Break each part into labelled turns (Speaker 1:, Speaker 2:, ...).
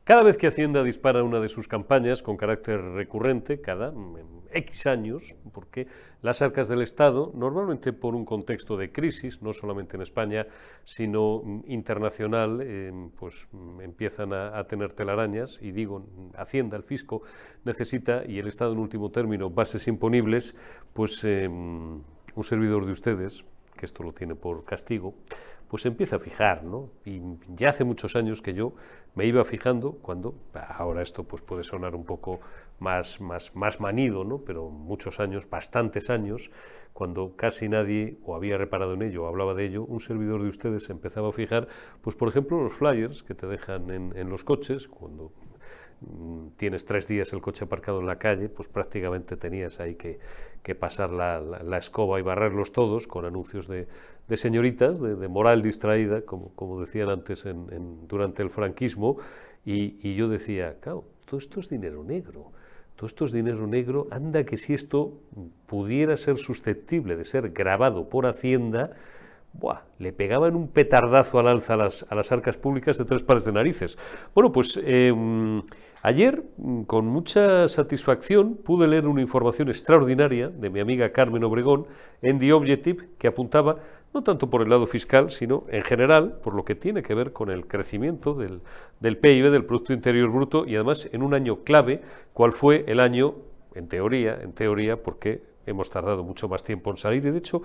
Speaker 1: Cada vez que Hacienda dispara una de sus campañas con carácter recurrente, cada X años, porque las arcas del Estado, normalmente por un contexto de crisis, no solamente en España, sino internacional, pues empiezan a tener telarañas, y digo, Hacienda, el fisco, necesita, y el Estado en último término, bases imponibles, pues un servidor de ustedes, que esto lo tiene por castigo, pues se empieza a fijar, ¿no? Y ya hace muchos años que yo me iba fijando cuando, ahora esto pues puede sonar un poco más manido, ¿no? Pero muchos años, bastantes años, cuando casi nadie o había reparado en ello o hablaba de ello, un servidor de ustedes se empezaba a fijar, pues por ejemplo los flyers que te dejan en los coches, cuando tienes 3 días el coche aparcado en la calle, pues prácticamente tenías ahí que pasar la escoba y barrerlos todos con anuncios de señoritas, de moral distraída, como decían antes durante el franquismo, y yo decía, claro, todo esto es dinero negro. Todo esto es dinero negro, anda que si esto pudiera ser susceptible de ser grabado por Hacienda, ¡buah!, le pegaban un petardazo al alza a las arcas públicas de 3 pares de narices. Bueno, pues ayer, con mucha satisfacción, pude leer una información extraordinaria de mi amiga Carmen Obregón en The Objective, que apuntaba, no tanto por el lado fiscal, sino en general por lo que tiene que ver con el crecimiento del PIB, del Producto Interior Bruto, y además en un año clave, cual fue el año, en teoría, porque hemos tardado mucho más tiempo en salir, y de hecho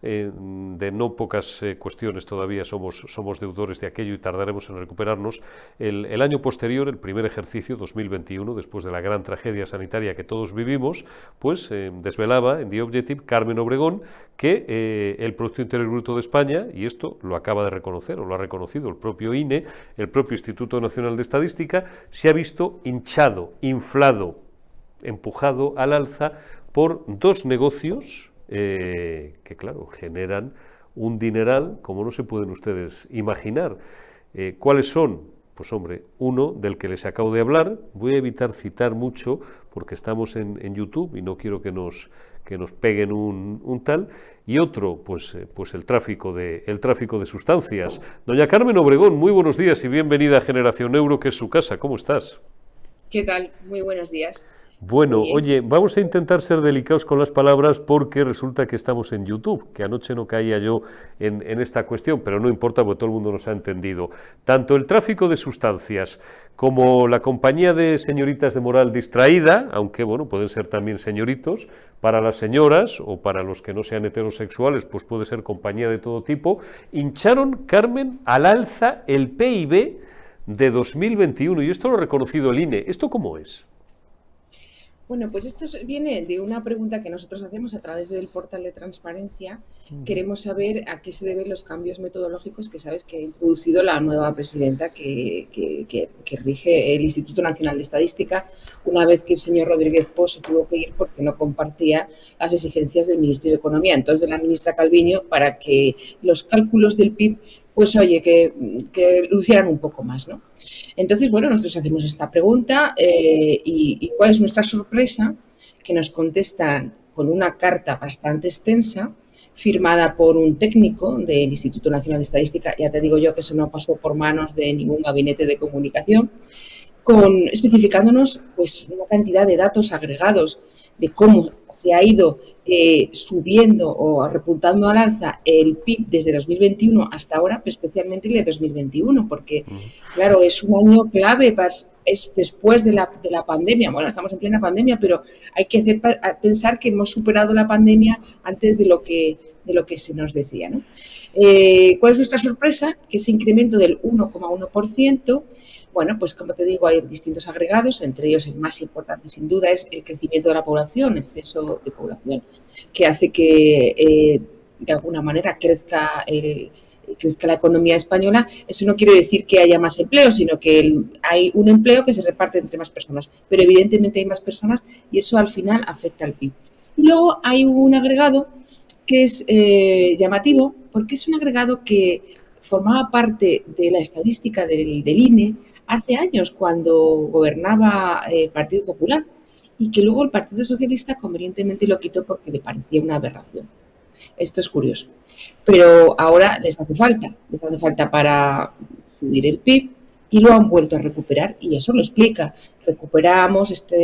Speaker 1: de no pocas cuestiones todavía somos deudores de aquello y tardaremos en recuperarnos. El año posterior, el primer ejercicio, 2021, después de la gran tragedia sanitaria que todos vivimos, pues desvelaba en The Objective Carmen Obregón que el Producto Interior Bruto de España, y esto lo acaba de reconocer, o lo ha reconocido el propio INE, el propio Instituto Nacional de Estadística, se ha visto hinchado, inflado, empujado al alza por 2 negocios que, claro, generan un dineral como no se pueden ustedes imaginar. ¿Cuáles son? Pues hombre, uno del que les acabo de hablar, voy a evitar citar mucho porque estamos en YouTube y no quiero que nos peguen un tal, y otro, pues el tráfico de sustancias. Doña Carmen Obregón, muy buenos días y bienvenida a Generación Euro, que es su casa. ¿Cómo estás?
Speaker 2: ¿Qué tal? Muy buenos días.
Speaker 1: Bueno, oye, vamos a intentar ser delicados con las palabras porque resulta que estamos en YouTube, que anoche no caía yo en esta cuestión, pero no importa porque todo el mundo nos ha entendido. Tanto el tráfico de sustancias como la compañía de señoritas de moral distraída, aunque bueno, pueden ser también señoritos, para las señoras o para los que no sean heterosexuales, pues puede ser compañía de todo tipo, hincharon, Carmen, al alza el PIB de 2021, y esto lo ha reconocido el INE. ¿Esto cómo es?
Speaker 2: Bueno, pues esto viene de una pregunta que nosotros hacemos a través del portal de transparencia. Queremos saber a qué se deben los cambios metodológicos que sabes que ha introducido la nueva presidenta que rige el Instituto Nacional de Estadística, una vez que el señor Rodríguez Pos se tuvo que ir porque no compartía las exigencias del Ministerio de Economía, entonces de la ministra Calviño, para que los cálculos del PIB, pues oye, que lucieran un poco más, ¿no? Entonces, bueno, nosotros hacemos esta pregunta y ¿cuál es nuestra sorpresa? Que nos contestan con una carta bastante extensa, firmada por un técnico del Instituto Nacional de Estadística, ya te digo yo que eso no pasó por manos de ningún gabinete de comunicación, especificándonos pues una cantidad de datos agregados de cómo se ha ido subiendo o repuntando al alza el PIB desde 2021 hasta ahora, pero especialmente el de 2021, porque, claro, es un año clave, es después de la pandemia. Bueno, estamos en plena pandemia, pero hay que pensar que hemos superado la pandemia antes de lo que se nos decía, ¿no? ¿Cuál es nuestra sorpresa? Que ese incremento del 1,1%, bueno, pues como te digo, hay distintos agregados, entre ellos el más importante sin duda es el crecimiento de la población, el censo de población, que hace que de alguna manera crezca la economía española. Eso no quiere decir que haya más empleo, sino que hay un empleo que se reparte entre más personas, pero evidentemente hay más personas y eso al final afecta al PIB. Y luego hay un agregado que es llamativo porque es un agregado que formaba parte de la estadística del INE hace años cuando gobernaba el Partido Popular y que luego el Partido Socialista convenientemente lo quitó porque le parecía una aberración. Esto es curioso. Pero ahora les hace falta para subir el PIB y lo han vuelto a recuperar, y eso lo explica. Recuperamos esta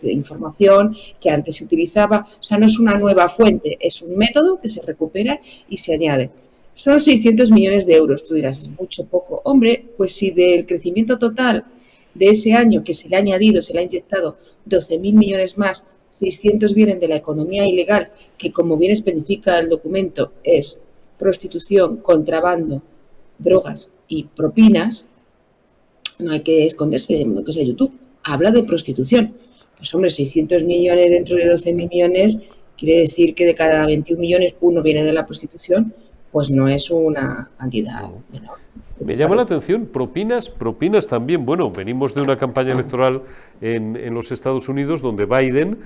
Speaker 2: información que antes se utilizaba, o sea, no es una nueva fuente, es un método que se recupera y se añade. Son 600 millones de euros, tú dirás, es mucho, poco. Hombre, pues si del crecimiento total de ese año que se le ha añadido, se le ha inyectado 12.000 millones más, 600 vienen de la economía ilegal, que como bien especifica el documento es prostitución, contrabando, drogas y propinas, no hay que esconderse en lo que sea YouTube, habla de prostitución. Pues hombre, 600 millones dentro de 12.000 millones quiere decir que de cada 21 millones uno viene de la prostitución, pues no es una cantidad menor.
Speaker 1: Me llama la atención, propinas también. Bueno, venimos de una campaña electoral en los Estados Unidos donde Biden,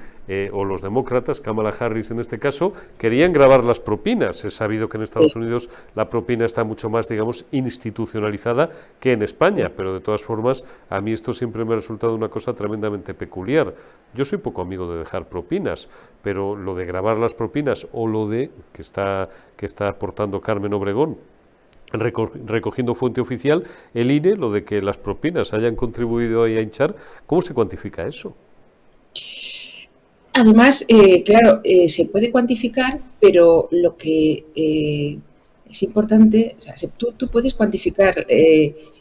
Speaker 1: o los demócratas, Kamala Harris en este caso, querían gravar las propinas. Es sabido que en Estados Unidos la propina está mucho más, digamos, institucionalizada que en España, pero de todas formas, a mí esto siempre me ha resultado una cosa tremendamente peculiar. Yo soy poco amigo de dejar propinas, pero lo de grabar las propinas o lo de que está aportando Carmen Obregón, recogiendo fuente oficial, el INE, lo de que las propinas hayan contribuido ahí a hinchar, ¿cómo se cuantifica eso?
Speaker 2: Además, claro, se puede cuantificar, pero lo que es importante, o sea, tú puedes cuantificar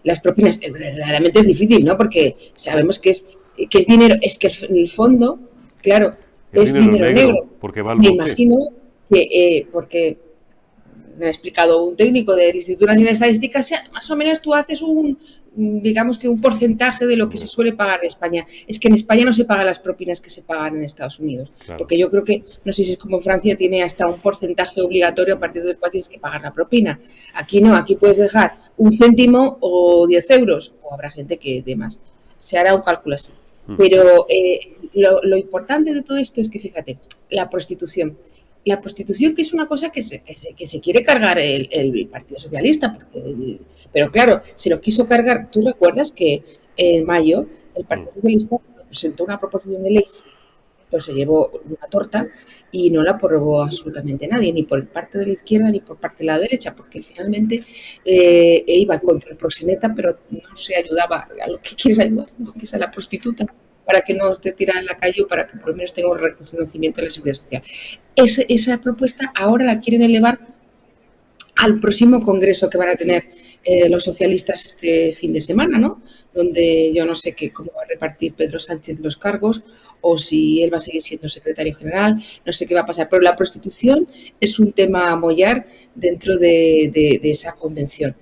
Speaker 2: las propinas, realmente es difícil, ¿no? Porque sabemos que es dinero, es que en el fondo, claro, es dinero negro.
Speaker 1: Porque va al
Speaker 2: Me imagino que, porque me ha explicado un técnico del Instituto Nacional de Estadística, más o menos tú haces digamos que un porcentaje de lo que se suele pagar en España. Es que en España no se pagan las propinas que se pagan en Estados Unidos, claro. Porque yo creo que, no sé si es como en Francia, tiene hasta un porcentaje obligatorio a partir del cual tienes que pagar la propina. Aquí no, aquí puedes dejar 1 céntimo o 10 euros, o habrá gente que dé más. Se hará un cálculo así. Pero lo importante de todo esto es que, fíjate, la prostitución, que es una cosa que se quiere cargar el Partido Socialista, pero claro, se lo quiso cargar. ¿Tú recuerdas que en mayo el Partido Socialista presentó una proposición de ley, entonces se llevó una torta y no la aprobó absolutamente nadie, ni por parte de la izquierda ni por parte de la derecha, porque finalmente iba contra el proxeneta, pero no se ayudaba a lo que quieres ayudar, que es a la prostituta, para que no esté tirada en la calle o para que por lo menos tenga un reconocimiento de la seguridad social. Esa propuesta ahora la quieren elevar al próximo congreso que van a tener los socialistas este fin de semana, ¿no? Donde yo no sé cómo va a repartir Pedro Sánchez los cargos o si él va a seguir siendo secretario general, no sé qué va a pasar, pero la prostitución es un tema a mollar dentro de esa convención.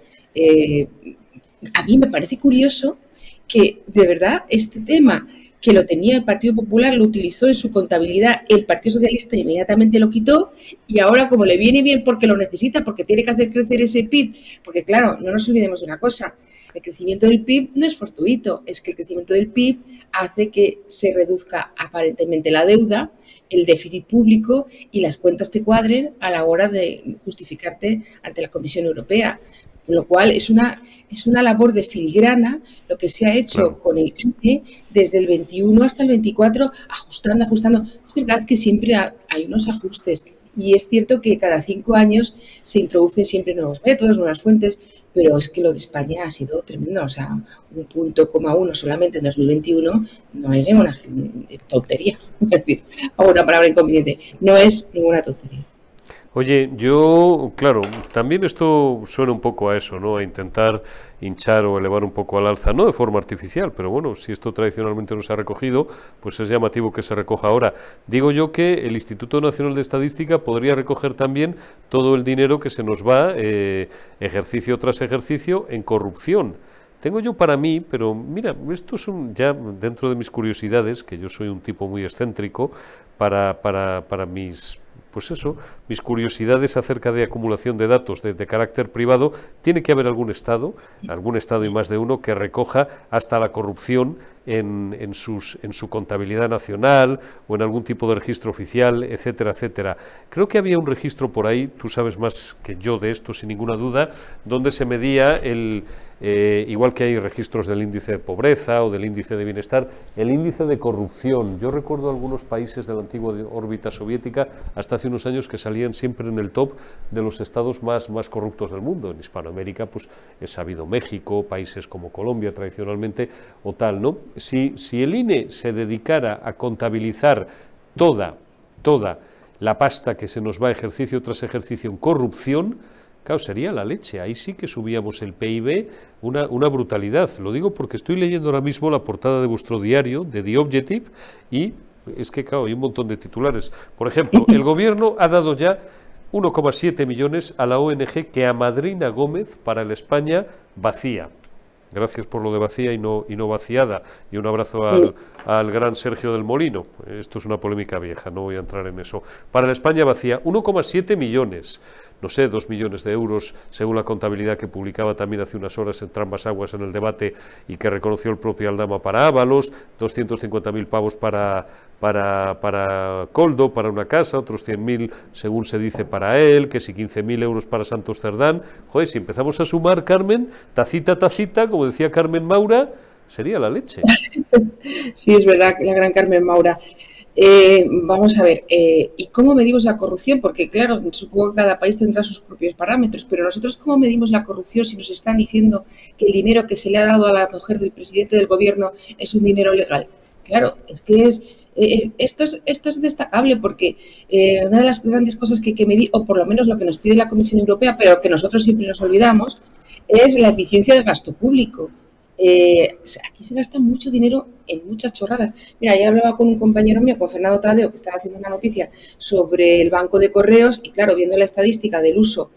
Speaker 2: A mí me parece curioso que, de verdad, este tema que lo tenía el Partido Popular, lo utilizó en su contabilidad, el Partido Socialista inmediatamente lo quitó y ahora como le viene bien porque lo necesita, porque tiene que hacer crecer ese PIB, porque claro, no nos olvidemos de una cosa, el crecimiento del PIB no es fortuito, es que el crecimiento del PIB hace que se reduzca aparentemente la deuda, el déficit público y las cuentas te cuadren a la hora de justificarte ante la Comisión Europea. Con lo cual es una labor de filigrana lo que se ha hecho con el INE desde el 21 hasta el 24, ajustando. Es verdad que siempre hay unos ajustes y es cierto que cada 5 años se introducen siempre nuevos métodos, nuevas fuentes, pero es que lo de España ha sido tremendo. O sea, 1,1 solamente en 2021 no es ninguna tontería. Es decir, hago una palabra inconveniente, no es ninguna tontería.
Speaker 1: Oye, yo, claro, también esto suena un poco a eso, ¿no? A intentar hinchar o elevar un poco al alza, no de forma artificial, pero bueno, si esto tradicionalmente no se ha recogido, pues es llamativo que se recoja ahora. Digo yo que el Instituto Nacional de Estadística podría recoger también todo el dinero que se nos va, ejercicio tras ejercicio, en corrupción. Tengo yo para mí, pero mira, esto son ya dentro de mis curiosidades, que yo soy un tipo muy excéntrico, para mis... Pues eso, mis curiosidades acerca de acumulación de datos de carácter privado, tiene que haber algún Estado y más de uno, que recoja hasta la corrupción en su contabilidad nacional o en algún tipo de registro oficial, etcétera, etcétera. Creo que había un registro por ahí, tú sabes más que yo de esto sin ninguna duda, donde se medía igual que hay registros del índice de pobreza o del índice de bienestar, el índice de corrupción. Yo recuerdo algunos países de la antigua órbita soviética, hasta hace unos años, que salían siempre en el top de los estados más corruptos del mundo. En Hispanoamérica, pues es sabido México, países como Colombia tradicionalmente o tal, ¿no? Si el INE se dedicara a contabilizar toda la pasta que se nos va ejercicio tras ejercicio en corrupción, claro, sería la leche. Ahí sí que subíamos el PIB una brutalidad. Lo digo porque estoy leyendo ahora mismo la portada de vuestro diario, de The Objective, y es que, claro, hay un montón de titulares. Por ejemplo, el gobierno ha dado ya 1,7 millones a la ONG que amadrina Gómez para la España vacía. Gracias por lo de vacía y no vaciada. Y un abrazo al gran Sergio del Molino. Esto es una polémica vieja, no voy a entrar en eso. Para la España vacía, 1,7 millones. No sé, 2 millones de euros, según la contabilidad que publicaba también hace unas horas en Trambas Aguas en el debate y que reconoció el propio Aldama para Ábalos, 250.000 pavos para Coldo, para una casa, otros 100.000, según se dice, para él, que si 15.000 euros para Santos Cerdán. Joder, si empezamos a sumar, Carmen, tacita, como decía Carmen Maura, sería la leche.
Speaker 2: Sí, es verdad, la gran Carmen Maura. Vamos a ver, ¿y cómo medimos la corrupción? Porque claro, supongo que cada país tendrá sus propios parámetros, pero nosotros ¿cómo medimos la corrupción si nos están diciendo que el dinero que se le ha dado a la mujer del presidente del gobierno es un dinero legal? Claro, es que esto es destacable porque una de las grandes cosas que hay que medir, o por lo menos lo que nos pide la Comisión Europea, pero que nosotros siempre nos olvidamos, es la eficiencia del gasto público. Aquí se gasta mucho dinero en muchas chorradas. Mira, ayer hablaba con un compañero mío, con Fernando Tadeo, que estaba haciendo una noticia sobre el banco de correos y claro, viendo la estadística del uso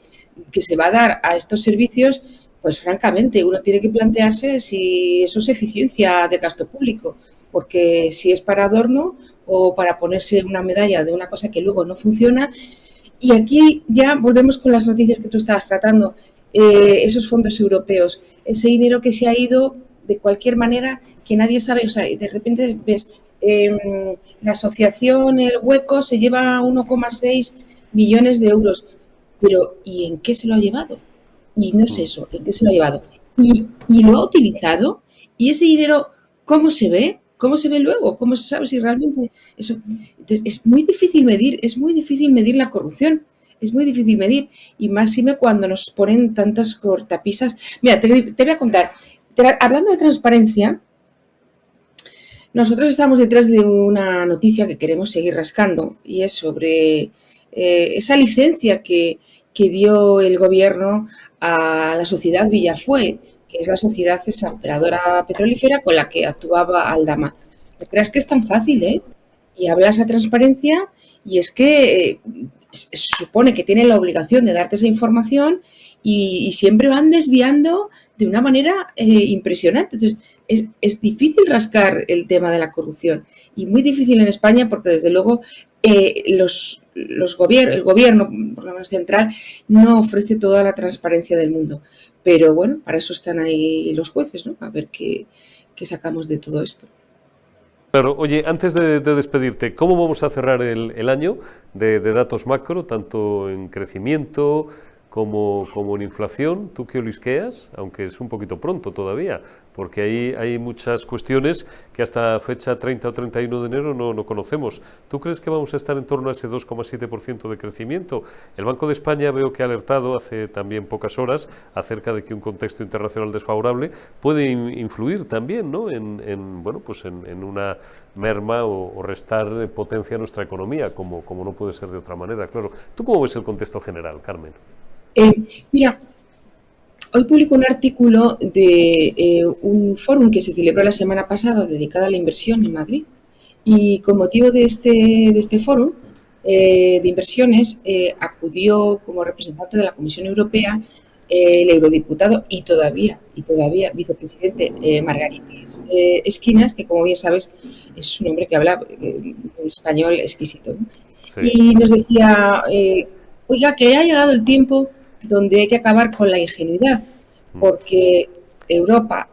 Speaker 2: que se va a dar a estos servicios, pues francamente uno tiene que plantearse si eso es eficiencia de gasto público, porque si es para adorno o para ponerse una medalla de una cosa que luego no funciona. Y aquí ya volvemos con las noticias que tú estabas tratando. Esos fondos europeos, ese dinero que se ha ido de cualquier manera que nadie sabe, o sea, de repente ves la asociación El Hueco se lleva 1,6 millones de euros, pero ¿y en qué se lo ha llevado? Y no es eso, ¿en qué se lo ha llevado? Y lo ha utilizado, y ese dinero, ¿cómo se ve? ¿Cómo se ve luego? ¿Cómo se sabe si realmente eso? Entonces, es muy difícil medir la corrupción. Es muy difícil medir, y máxime cuando nos ponen tantas cortapisas. Mira, te voy a contar. Hablando de transparencia, nosotros estamos detrás de una noticia que queremos seguir rascando, y es sobre esa licencia que dio el gobierno a la sociedad Villafuel, que es la sociedad, esa operadora petrolífera con la que actuaba Aldama. No creas que es tan fácil, ¿eh? Y hablas a transparencia, y es que se supone que tienen la obligación de darte esa información y siempre van desviando de una manera impresionante. Entonces, es difícil rascar el tema de la corrupción, y muy difícil en España porque, desde luego, el gobierno, por lo menos central, no ofrece toda la transparencia del mundo. Pero bueno, para eso están ahí los jueces, ¿no? A ver qué sacamos de todo esto.
Speaker 1: Claro, oye, antes de despedirte, ¿cómo vamos a cerrar el año de datos macro, tanto en crecimiento como en inflación? ¿Tú qué olisqueas? Aunque es un poquito pronto todavía, porque ahí hay muchas cuestiones que hasta fecha 30 o 31 de enero no conocemos. ¿Tú crees que vamos a estar en torno a ese 2,7% de crecimiento? El Banco de España veo que ha alertado hace también pocas horas acerca de que un contexto internacional desfavorable puede influir también, ¿no? Bueno, pues en una merma o restar potencia a nuestra economía, como no puede ser de otra manera, claro. ¿Tú cómo ves el contexto general, Carmen?
Speaker 2: Mira, hoy publico un artículo de un fórum que se celebró la semana pasada dedicado a la inversión en Madrid, y con motivo de este fórum de inversiones acudió como representante de la Comisión Europea el eurodiputado y todavía vicepresidente Margaritis Esquinas, que, como bien sabes, es un hombre que habla un español exquisito, ¿no? Sí. Y nos decía, oiga, que ha llegado el tiempo donde hay que acabar con la ingenuidad, porque Europa,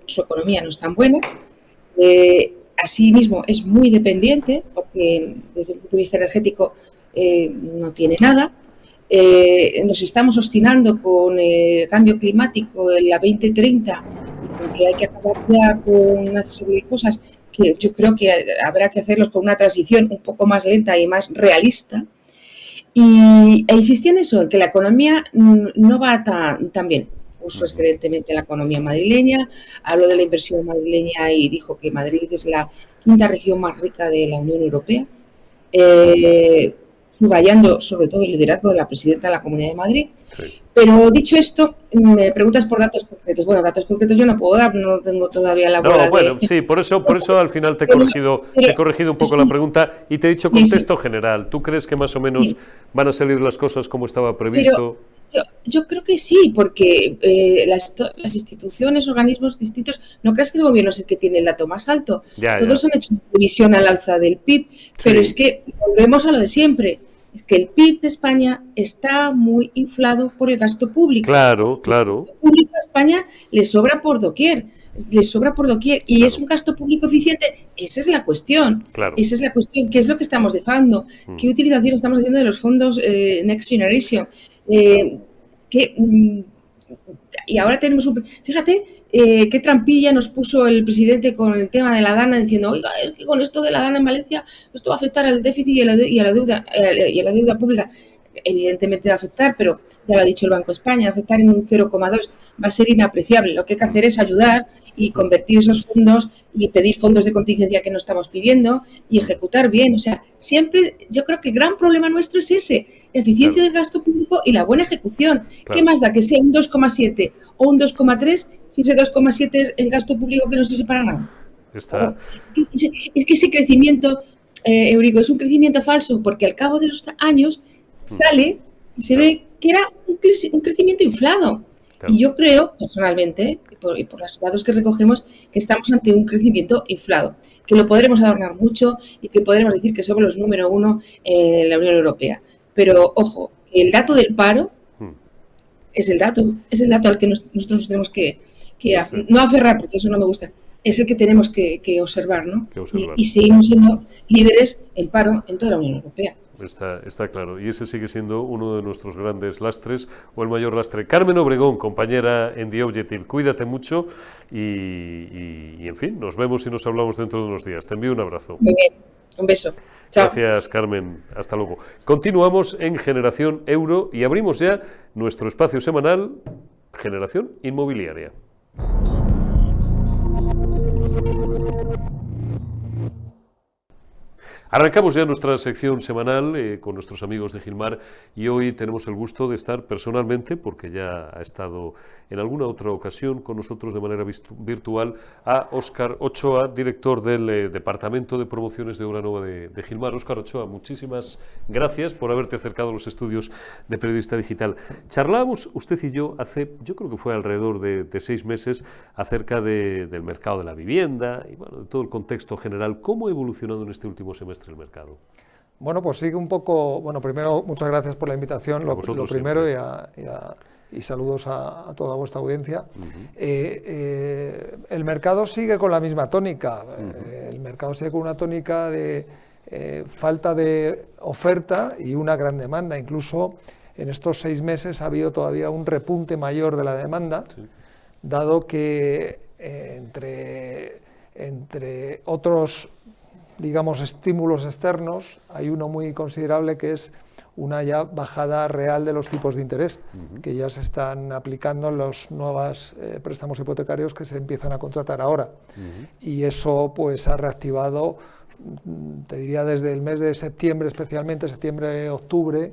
Speaker 2: su economía no es tan buena, asimismo es muy dependiente, porque desde el punto de vista energético no tiene nada, nos estamos obstinando con el cambio climático en la 2030, porque hay que acabar ya con una serie de cosas que yo creo que habrá que hacerlos con una transición un poco más lenta y más realista. E insistí en eso, en que la economía no va tan bien. Puso excelentemente la economía madrileña, habló de la inversión madrileña y dijo que Madrid es la quinta región más rica de la Unión Europea, subrayando sobre todo el liderazgo de la presidenta de la Comunidad de Madrid. Sí. Pero dicho esto, me preguntas por datos concretos. Bueno, datos concretos yo no puedo dar, no tengo todavía la bola
Speaker 1: de... Sí, por eso al final te he corregido un poco la pregunta y te he dicho contexto general. ¿Tú crees que más o menos van a salir las cosas como estaba previsto?
Speaker 2: Yo creo que sí, porque las instituciones, organismos distintos, no creas que el gobierno es el que tiene el dato más alto. Todos han hecho una previsión al alza del PIB, pero es que volvemos a lo de siempre. Es que el PIB de España está muy inflado por el gasto público.
Speaker 1: Claro.
Speaker 2: El gasto público a España le sobra por doquier. Y es un gasto público eficiente. Esa es la cuestión. Esa es la cuestión. ¿Qué es lo que estamos dejando? ¿Qué utilización estamos haciendo de los fondos Next Generation? Y ahora tenemos fíjate qué trampilla nos puso el presidente con el tema de la DANA, diciendo, oiga, es que con esto de la DANA en Valencia esto va a afectar al déficit y a la deuda pública. Evidentemente va a afectar, pero ya lo ha dicho el Banco de España, va a afectar en un 0,2, va a ser inapreciable. Lo que hay que hacer es ayudar y convertir esos fondos y pedir fondos de contingencia que no estamos pidiendo y ejecutar bien. O sea, siempre yo creo que el gran problema nuestro es ese, la eficiencia del gasto público y la buena ejecución. ¿Qué más da que sea un 2,7 o un 2,3 si ese 2,7 es en gasto público que no sirve para nada?
Speaker 1: Está...
Speaker 2: Es que ese crecimiento, Eurico, es un crecimiento falso, porque al cabo de los años sale y se ve que era un crecimiento inflado. Y yo creo, personalmente, y por los datos que recogemos, que estamos ante un crecimiento inflado, que lo podremos adornar mucho y que podremos decir que somos los número uno en la Unión Europea. Pero, ojo, el dato del paro es el dato al que nosotros nos tenemos que no aferrar, porque eso no me gusta, es el que tenemos que observar, ¿no? Y seguimos siendo líderes en paro en toda la Unión Europea.
Speaker 1: Está claro, y ese sigue siendo uno de nuestros grandes lastres, o el mayor lastre. Carmen Obregón, compañera en The Objective, cuídate mucho y en fin, nos vemos y nos hablamos dentro de unos días. Te envío un abrazo.
Speaker 2: Muy bien, un beso. Chao.
Speaker 1: Gracias, Carmen. Hasta luego. Continuamos en Generación Euro y abrimos ya nuestro espacio semanal, Generación Inmobiliaria. Arrancamos ya nuestra sección semanal con nuestros amigos de Gilmar y hoy tenemos el gusto de estar personalmente, porque ya ha estado en alguna otra ocasión con nosotros de manera virtual, a Óscar Ochoa, director del Departamento de Promociones de Obra de Gilmar. Óscar Ochoa, muchísimas gracias por haberte acercado a los estudios de Periodista Digital. Charlábamos usted y yo hace, yo creo que fue alrededor de 6 meses, acerca del mercado de la vivienda y bueno, de todo el contexto general. ¿Cómo ha evolucionado en este último semestre el mercado?
Speaker 3: Bueno, pues sigue un poco, bueno, primero muchas gracias por la invitación, lo primero, y saludos a toda vuestra audiencia. El mercado sigue con la misma tónica, el mercado sigue con una tónica de falta de oferta y una gran demanda, incluso en estos 6 meses ha habido todavía un repunte mayor de la demanda, dado que entre otros, digamos, estímulos externos, hay uno muy considerable que es una ya bajada real de los tipos de interés, que ya se están aplicando en los nuevos préstamos hipotecarios que se empiezan a contratar ahora. Y eso pues ha reactivado, te diría desde el mes de septiembre, especialmente septiembre-octubre,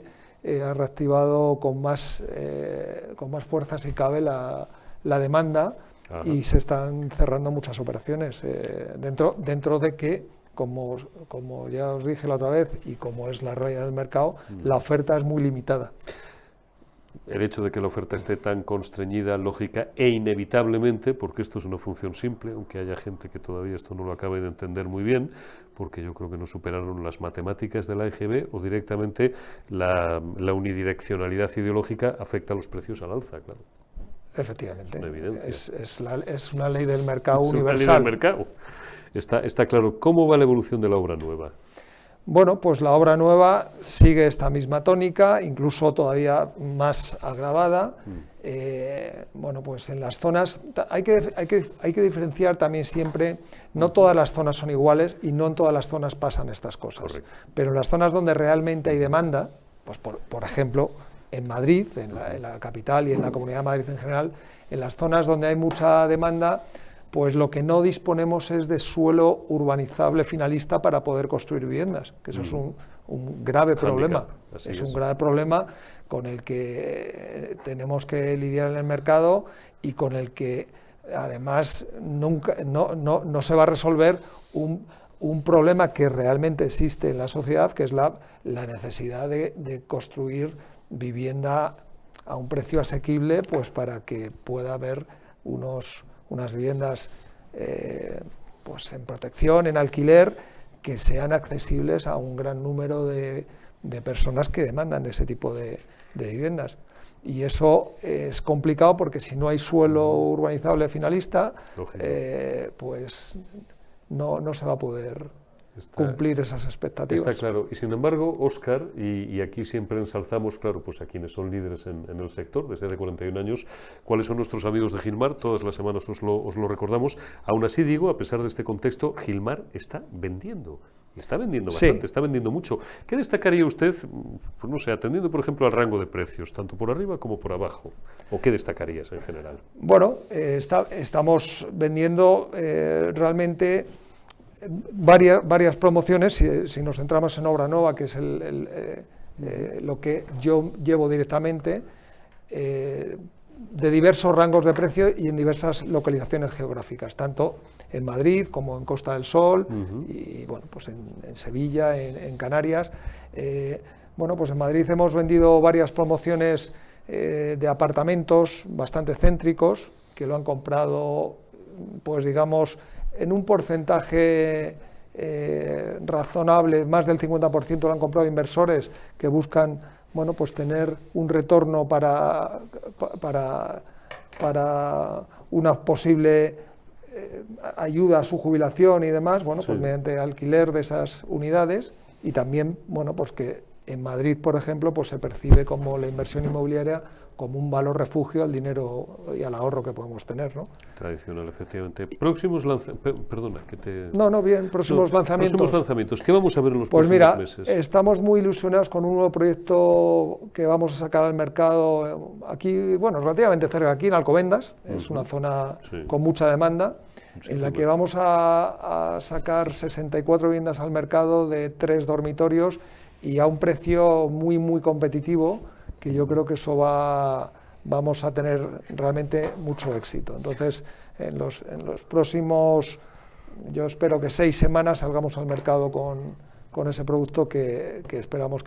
Speaker 3: ha reactivado con más fuerza, si cabe, la demanda. Ajá. Y se están cerrando muchas operaciones dentro de que, como ya os dije la otra vez y como es la realidad del mercado, la oferta es muy limitada.
Speaker 1: El hecho de que la oferta esté tan constreñida, lógica e inevitablemente, porque esto es una función simple, aunque haya gente que todavía esto no lo acabe de entender muy bien, porque yo creo que no superaron las matemáticas de la EGB, o directamente la unidireccionalidad ideológica afecta a los precios al alza, claro.
Speaker 3: Efectivamente, es una ley del mercado universal.
Speaker 1: Una ley del mercado. Está claro. ¿Cómo va la evolución de la obra nueva?
Speaker 3: Bueno, pues la obra nueva sigue esta misma tónica, incluso todavía más agravada. Bueno, pues en las zonas, hay que diferenciar también siempre, no todas las zonas son iguales y no en todas las zonas pasan estas cosas.
Speaker 1: Correcto.
Speaker 3: Pero en las zonas donde realmente hay demanda, pues por ejemplo, en Madrid, en la capital y en la Comunidad de Madrid en general, en las zonas donde hay mucha demanda, pues lo que no disponemos es de suelo urbanizable finalista para poder construir viviendas, que eso es un grave problema. Es un grave problema con el que tenemos que lidiar en el mercado y con el que además nunca, no se va a resolver un problema que realmente existe en la sociedad, que es la necesidad de construir vivienda a un precio asequible, pues para que pueda haber unas viviendas pues en protección, en alquiler, que sean accesibles a un gran número de personas que demandan ese tipo de viviendas. Y eso es complicado porque si no hay suelo urbanizable finalista, pues no se va a poder cumplir esas expectativas.
Speaker 1: Está claro. Y sin embargo, Óscar, y aquí siempre ensalzamos, claro, pues a quienes son líderes en el sector desde hace 41 años, cuáles son nuestros amigos de Gilmar, todas las semanas os lo recordamos. Aún así digo, a pesar de este contexto, Gilmar está vendiendo. Está vendiendo bastante, sí. Está vendiendo mucho. ¿Qué destacaría usted, pues no sé, atendiendo por ejemplo al rango de precios, tanto por arriba como por abajo? ¿O qué destacarías en general?
Speaker 3: Bueno, estamos vendiendo realmente varias promociones, si nos centramos en obra nueva, que es lo que yo llevo directamente, de diversos rangos de precio y en diversas localizaciones geográficas, tanto en Madrid como en Costa del Sol y bueno, pues en Sevilla, en Canarias. Bueno, pues en Madrid hemos vendido varias promociones de apartamentos bastante céntricos, que lo han comprado, pues digamos, en un porcentaje razonable, más del 50% lo han comprado inversores que buscan, bueno, pues tener un retorno para una posible ayuda a su jubilación y demás, bueno, pues mediante alquiler de esas unidades, y también, bueno, pues que en Madrid, por ejemplo, pues se percibe como la inversión inmobiliaria como un valor refugio al dinero y al ahorro que podemos tener, ¿no?
Speaker 1: Tradicional, efectivamente. Próximos lanzamientos, perdona, que te...
Speaker 3: Próximos lanzamientos.
Speaker 1: Próximos lanzamientos, ¿qué vamos a ver en los próximos meses?
Speaker 3: Pues mira, estamos muy ilusionados con un nuevo proyecto que vamos a sacar al mercado aquí, bueno, relativamente cerca, aquí en Alcobendas, es una zona con mucha demanda, en la que vamos a sacar 64 viviendas al mercado de 3 dormitorios y a un precio muy, muy competitivo, que yo creo que eso vamos a tener realmente mucho éxito. Entonces, en los próximos, yo espero que 6 semanas salgamos al mercado con ese producto que esperamos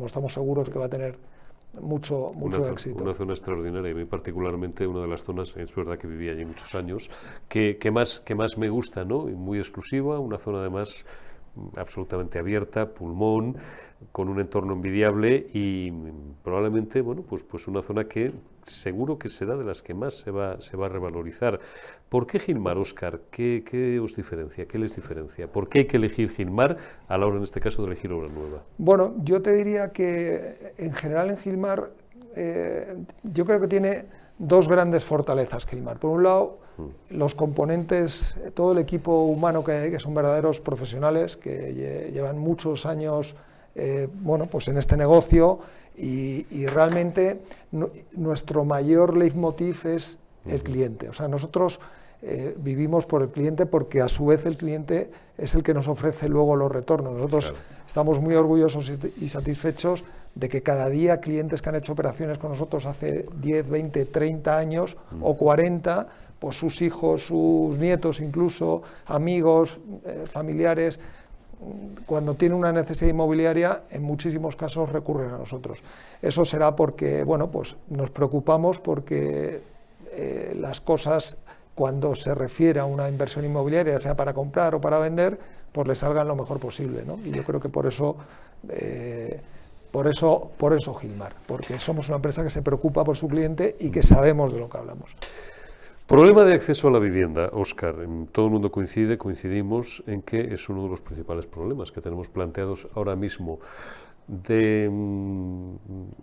Speaker 3: estamos seguros que va a tener mucho éxito.
Speaker 1: Una zona extraordinaria, y a mí particularmente una de las zonas, es verdad que viví allí muchos años, que más me gusta, ¿no? Y muy exclusiva, una zona además absolutamente abierta, pulmón, con un entorno envidiable y probablemente, bueno, pues una zona que seguro que será de las que más se va a revalorizar. ¿Por qué Gilmar, Óscar? ¿Qué os diferencia? ¿Qué les diferencia? ¿Por qué hay que elegir Gilmar a la hora, en este caso, de elegir obra nueva?
Speaker 3: Bueno, yo te diría que en general en Gilmar yo creo que tiene 2 grandes fortalezas Gilmar. Por un lado, los componentes, todo el equipo humano que hay, que son verdaderos profesionales, que llevan muchos años bueno, pues en este negocio y realmente nuestro mayor leitmotiv es el cliente. O sea, nosotros vivimos por el cliente porque a su vez el cliente es el que nos ofrece luego los retornos. Nosotros estamos muy orgullosos y satisfechos de que cada día clientes que han hecho operaciones con nosotros hace 10, 20, 30 años o 40, pues sus hijos, sus nietos incluso, amigos, familiares, cuando tienen una necesidad inmobiliaria, en muchísimos casos recurren a nosotros. Eso será porque, bueno, pues nos preocupamos porque las cosas, cuando se refiere a una inversión inmobiliaria, sea para comprar o para vender, pues le salgan lo mejor posible, ¿no? Y yo creo que por eso Gilmar, porque somos una empresa que se preocupa por su cliente y que sabemos de lo que hablamos.
Speaker 1: Problema de acceso a la vivienda, Óscar. Todo el mundo coincidimos en que es uno de los principales problemas que tenemos planteados ahora mismo. De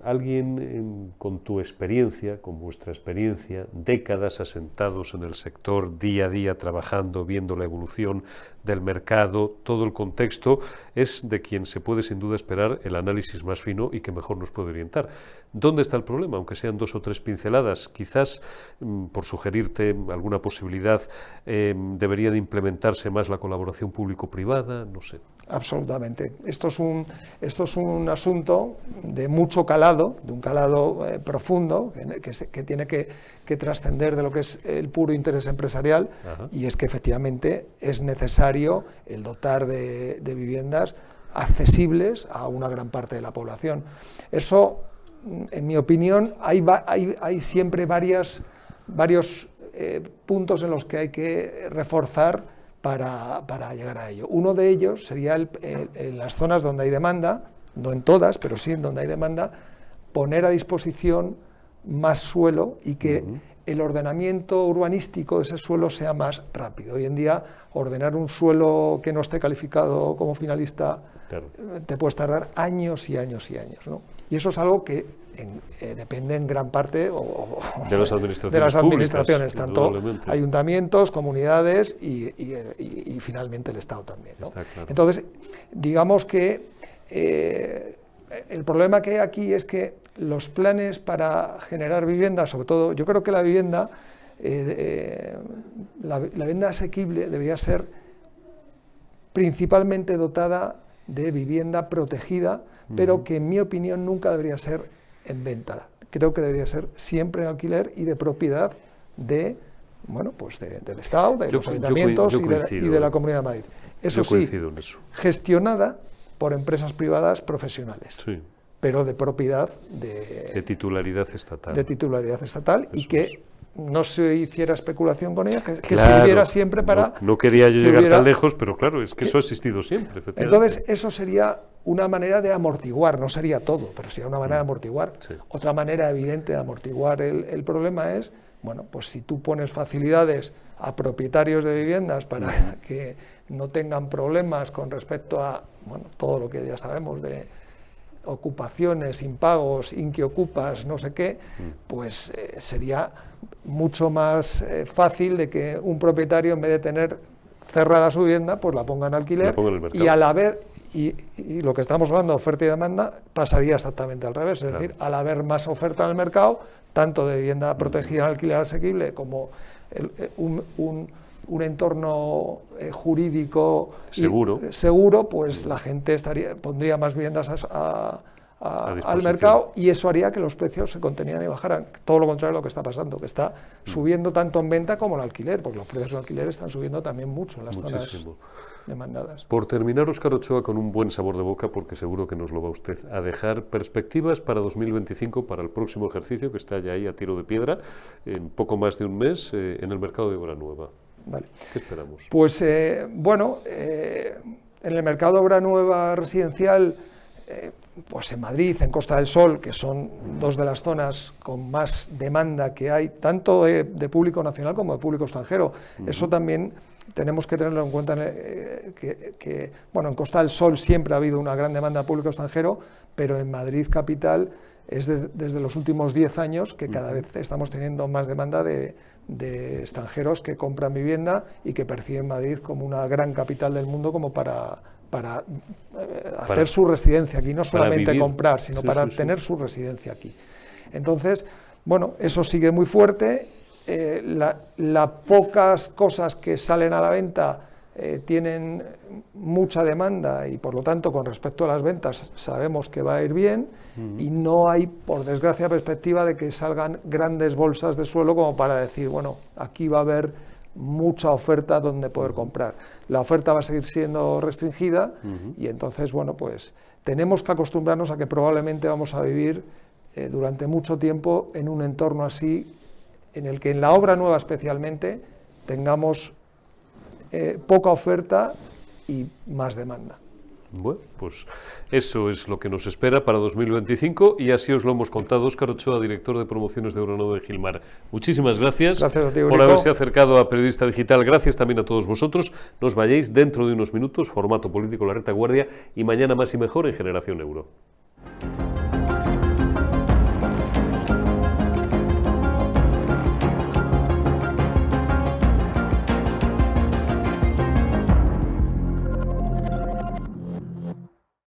Speaker 1: alguien con tu experiencia, con vuestra experiencia, décadas asentados en el sector, día a día trabajando, viendo la evolución del mercado, todo el contexto, es de quien se puede sin duda esperar el análisis más fino y que mejor nos puede orientar. ¿Dónde está el problema? Aunque sean 2 o 3 pinceladas, quizás, por sugerirte alguna posibilidad, debería de implementarse más la colaboración público-privada, no sé.
Speaker 3: Absolutamente. Esto es un asunto de mucho calado, de un calado profundo, que tiene que trascender de lo que es el puro interés empresarial. Ajá. Y es que efectivamente es necesario el dotar de viviendas accesibles a una gran parte de la población. Eso, en mi opinión, hay siempre varios puntos en los que hay que reforzar para llegar a ello. Uno de ellos sería en las zonas donde hay demanda, no en todas, pero sí en donde hay demanda, poner a disposición más suelo y que el ordenamiento urbanístico de ese suelo sea más rápido. Hoy en día, ordenar un suelo que no esté calificado como finalista, claro, te puedes tardar años y años y años, ¿no? Y eso es algo que depende en gran parte
Speaker 1: de las administraciones,
Speaker 3: tanto ayuntamientos, comunidades y finalmente el Estado también, ¿no? Claro. Entonces, digamos que el problema que hay aquí es que los planes para generar vivienda, sobre todo, yo creo que la vivienda asequible debería ser principalmente dotada de vivienda protegida, pero que en mi opinión nunca debería ser en venta. Creo que debería ser siempre en alquiler y de propiedad del Estado, de los ayuntamientos y de la Comunidad de Madrid. Eso sí, gestionada por empresas privadas profesionales, sí, pero de propiedad de
Speaker 1: titularidad estatal.
Speaker 3: De titularidad estatal. Eso y que no se hiciera especulación con ella, que sirviera siempre para...
Speaker 1: No quería yo llegar tan lejos, pero claro, es que eso ha existido siempre, efectivamente.
Speaker 3: Entonces, eso sería una manera de amortiguar, no sería todo, pero sería una manera de amortiguar. Sí. Otra manera evidente de amortiguar el problema es, bueno, pues si tú pones facilidades a propietarios de viviendas para que no tengan problemas con respecto a, bueno, todo lo que ya sabemos de ocupaciones, impagos, inquiocupas, no sé qué, pues sería mucho más fácil de que un propietario, en vez de tener cerrada su vivienda, pues la ponga en alquiler, y a la vez, y lo que estamos hablando de oferta y demanda, pasaría exactamente al revés, es decir, al haber más oferta en el mercado, tanto de vivienda protegida en alquiler asequible como un entorno jurídico seguro, pues la gente pondría más viviendas al mercado, y eso haría que los precios se contenieran y bajaran. Todo lo contrario de lo que está pasando, que está subiendo tanto en venta como en alquiler, porque los precios del alquiler están subiendo también mucho en las zonas demandadas.
Speaker 1: Por terminar, Óscar Ochoa, con un buen sabor de boca, porque seguro que nos lo va usted a dejar, perspectivas para 2025, para el próximo ejercicio, que está ya ahí a tiro de piedra, en poco más de un mes, en el mercado de obra nueva.
Speaker 3: Vale.
Speaker 1: ¿Qué esperamos?
Speaker 3: Pues en el mercado de obra nueva residencial, pues en Madrid, en Costa del Sol, que son 2 de las zonas con más demanda que hay, tanto de público nacional como de público extranjero. Eso también tenemos que tenerlo en cuenta, bueno, en Costa del Sol siempre ha habido una gran demanda de público extranjero, pero en Madrid capital es desde los últimos 10 años que cada vez estamos teniendo más demanda de extranjeros que compran vivienda y que perciben Madrid como una gran capital del mundo, como para hacer su residencia aquí, no solamente comprar, sino para tener su residencia aquí. Entonces, bueno, eso sigue muy fuerte. Las pocas cosas que salen a la venta tienen mucha demanda y, por lo tanto, con respecto a las ventas sabemos que va a ir bien, y no hay, por desgracia, perspectiva de que salgan grandes bolsas de suelo como para decir, bueno, aquí va a haber mucha oferta donde poder comprar. La oferta va a seguir siendo restringida, y entonces, bueno, pues tenemos que acostumbrarnos a que probablemente vamos a vivir durante mucho tiempo en un entorno así, en el que en la obra nueva especialmente tengamos poca oferta y más demanda.
Speaker 1: Bueno, pues eso es lo que nos espera para 2025 y así os lo hemos contado. Óscar Ochoa, director de promociones de Euronodo de Gilmar. Muchísimas gracias,
Speaker 3: gracias a ti,
Speaker 1: por haberse acercado a Periodista Digital. Gracias también a todos vosotros. Nos vayáis dentro de unos minutos, Formato Político, La Retaguardia, y mañana más y mejor en Generación Euro.